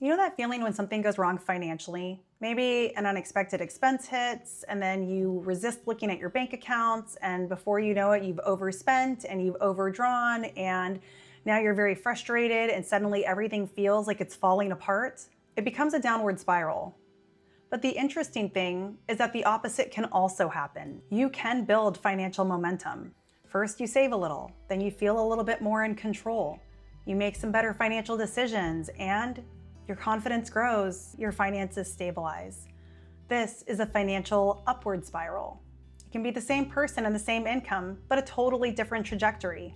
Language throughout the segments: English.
You know that feeling when something goes wrong financially? Maybe an unexpected expense hits, and then you resist looking at your bank accounts, and before you know it, you've overspent and you've overdrawn, and now you're very frustrated, and suddenly everything feels like it's falling apart. It becomes a downward spiral. But the interesting thing is that the opposite can also happen. You can build financial momentum. First, you save a little, then you feel a little bit more in control. You make some better financial decisions, and your confidence grows, your finances stabilize. This is a financial upward spiral. It can be the same person and the same income, but a totally different trajectory.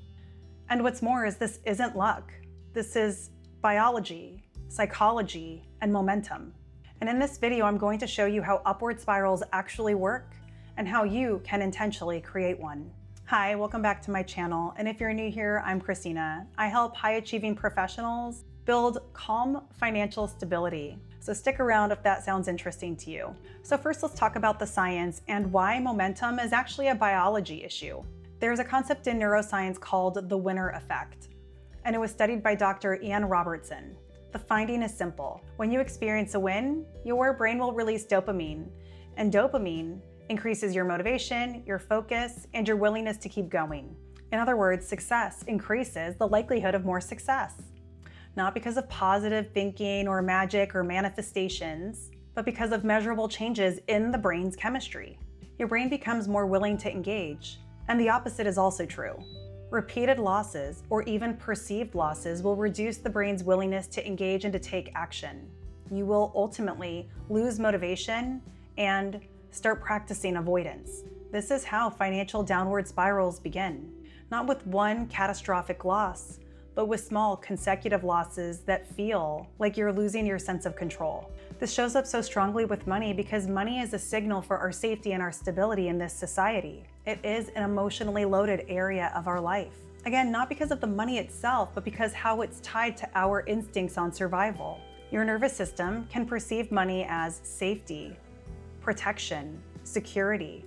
And what's more is this isn't luck. This is biology, psychology, and momentum. And in this video, I'm going to show you how upward spirals actually work and how you can intentionally create one. Hi, welcome back to my channel. And if you're new here, I'm Christina. I help high-achieving professionals build calm financial stability. So stick around if that sounds interesting to you. So first, let's talk about the science and why momentum is actually a biology issue. There's a concept in neuroscience called the winner effect, and it was studied by Dr. Ian Robertson. The finding is simple. When you experience a win, your brain will release dopamine, and dopamine increases your motivation, your focus, and your willingness to keep going. In other words, success increases the likelihood of more success. Not because of positive thinking or magic or manifestations, but because of measurable changes in the brain's chemistry. Your brain becomes more willing to engage. And the opposite is also true. Repeated losses, or even perceived losses, will reduce the brain's willingness to engage and to take action. You will ultimately lose motivation and start practicing avoidance. This is how financial downward spirals begin. Not with one catastrophic loss, but with small consecutive losses that feel like you're losing your sense of control. This shows up so strongly with money because money is a signal for our safety and our stability in this society. It is an emotionally loaded area of our life. Again, not because of the money itself, but because how it's tied to our instincts on survival. Your nervous system can perceive money as safety, protection, security.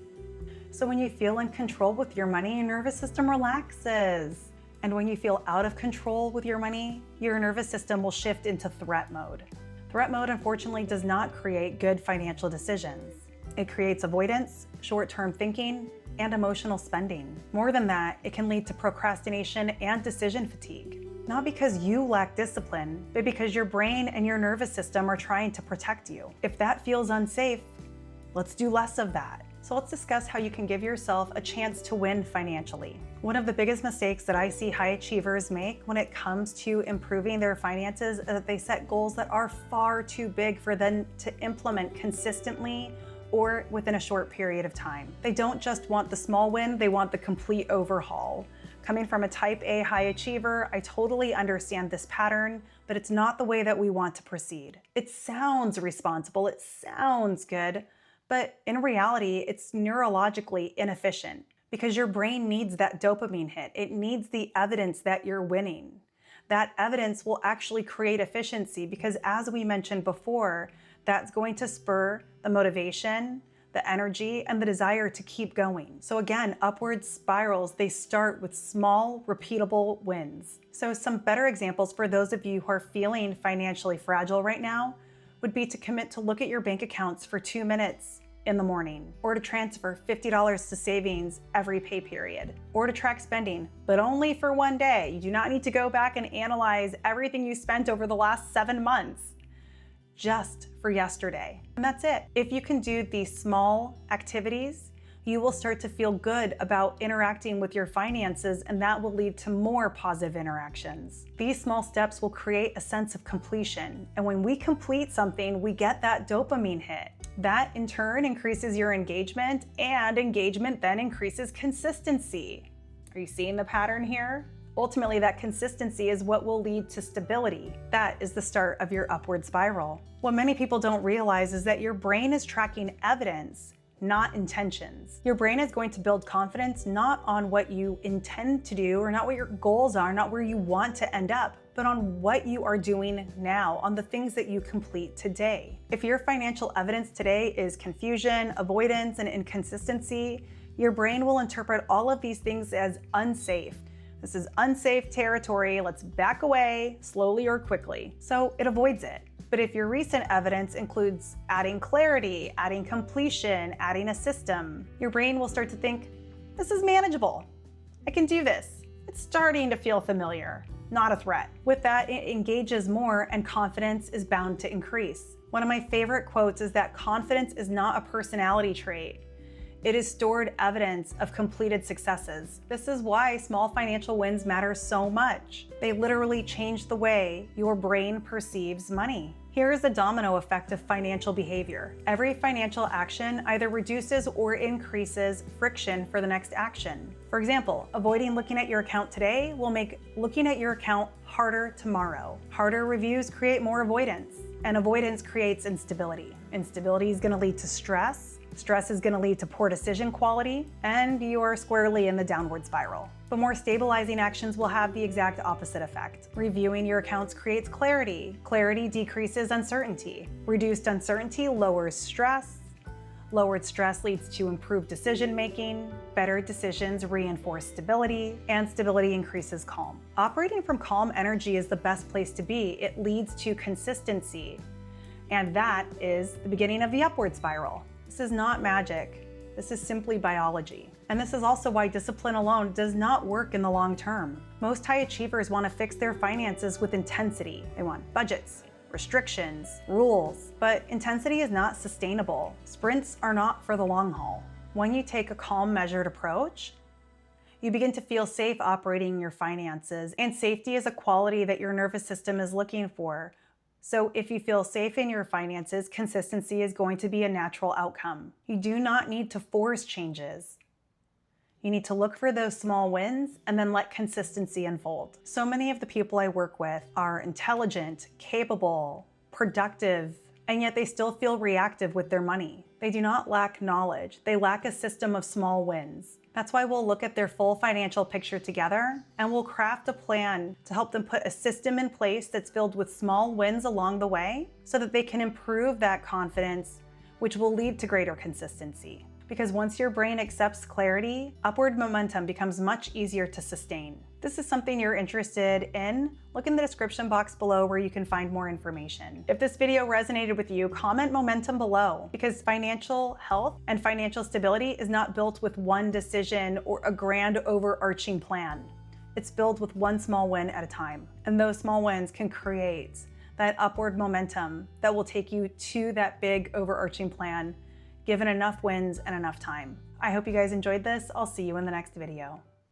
So when you feel in control with your money, your nervous system relaxes. And when you feel out of control with your money, your nervous system will shift into threat mode. Threat mode, unfortunately, does not create good financial decisions. It creates avoidance, short-term thinking, and emotional spending. More than that, it can lead to procrastination and decision fatigue. Not because you lack discipline, but because your brain and your nervous system are trying to protect you. If that feels unsafe, let's do less of that. So let's discuss how you can give yourself a chance to win financially. One of the biggest mistakes that I see high achievers make when it comes to improving their finances is that they set goals that are far too big for them to implement consistently or within a short period of time. They don't just want the small win, they want the complete overhaul. Coming from a type A high achiever, I totally understand this pattern, but it's not the way that we want to proceed. It sounds responsible, it sounds good, but in reality, it's neurologically inefficient because your brain needs that dopamine hit. It needs the evidence that you're winning. That evidence will actually create efficiency because, as we mentioned before, that's going to spur the motivation, the energy, and the desire to keep going. So again, upward spirals, they start with small, repeatable wins. So some better examples for those of you who are feeling financially fragile right now would be to commit to look at your bank accounts for 2 minutes in the morning, or to transfer $50 to savings every pay period, or to track spending, but only for one day. You do not need to go back and analyze everything you spent over the last 7 months, just for yesterday. And that's it. If you can do these small activities, you will start to feel good about interacting with your finances, and that will lead to more positive interactions. These small steps will create a sense of completion. And when we complete something, we get that dopamine hit. That in turn increases your engagement, and engagement then increases consistency. Are you seeing the pattern here? Ultimately, that consistency is what will lead to stability. That is the start of your upward spiral. What many people don't realize is that your brain is tracking evidence, not intentions. Your brain is going to build confidence not on what you intend to do or not what your goals are, not where you want to end up, but on what you are doing now, on the things that you complete today. If your financial evidence today is confusion, avoidance, and inconsistency, your brain will interpret all of these things as unsafe. This is unsafe territory, let's back away slowly or quickly. So it avoids it. But if your recent evidence includes adding clarity, adding completion, adding a system, your brain will start to think, this is manageable. I can do this. It's starting to feel familiar, not a threat. With that, it engages more and confidence is bound to increase. One of my favorite quotes is that confidence is not a personality trait. It is stored evidence of completed successes. This is why small financial wins matter so much. They literally change the way your brain perceives money. Here is the domino effect of financial behavior. Every financial action either reduces or increases friction for the next action. For example, avoiding looking at your account today will make looking at your account harder tomorrow. Harder reviews create more avoidance, and avoidance creates instability. Instability is going to lead to stress. Stress is going to lead to poor decision quality, and you are squarely in the downward spiral. But more stabilizing actions will have the exact opposite effect. Reviewing your accounts creates clarity. Clarity decreases uncertainty. Reduced uncertainty lowers stress. Lowered stress leads to improved decision making. Better decisions reinforce stability, and stability increases calm. Operating from calm energy is the best place to be. It leads to consistency, and that is the beginning of the upward spiral. This is not magic. This is simply biology. And this is also why discipline alone does not work in the long term. Most high achievers want to fix their finances with intensity. They want budgets, restrictions, rules, but intensity is not sustainable. Sprints are not for the long haul. When you take a calm, measured approach, you begin to feel safe operating your finances, and safety is a quality that your nervous system is looking for. So if you feel safe in your finances, consistency is going to be a natural outcome. You do not need to force changes. You need to look for those small wins and then let consistency unfold. So many of the people I work with are intelligent, capable, productive, and yet they still feel reactive with their money. They do not lack knowledge. They lack a system of small wins. That's why we'll look at their full financial picture together, and we'll craft a plan to help them put a system in place that's filled with small wins along the way so that they can improve that confidence, which will lead to greater consistency. Because once your brain accepts clarity, upward momentum becomes much easier to sustain. If this is something you're interested in, look in the description box below where you can find more information. If this video resonated with you, comment momentum below, because financial health and financial stability is not built with one decision or a grand overarching plan. It's built with one small win at a time. And those small wins can create that upward momentum that will take you to that big overarching plan, given enough wins and enough time. I hope you guys enjoyed this. I'll see you in the next video.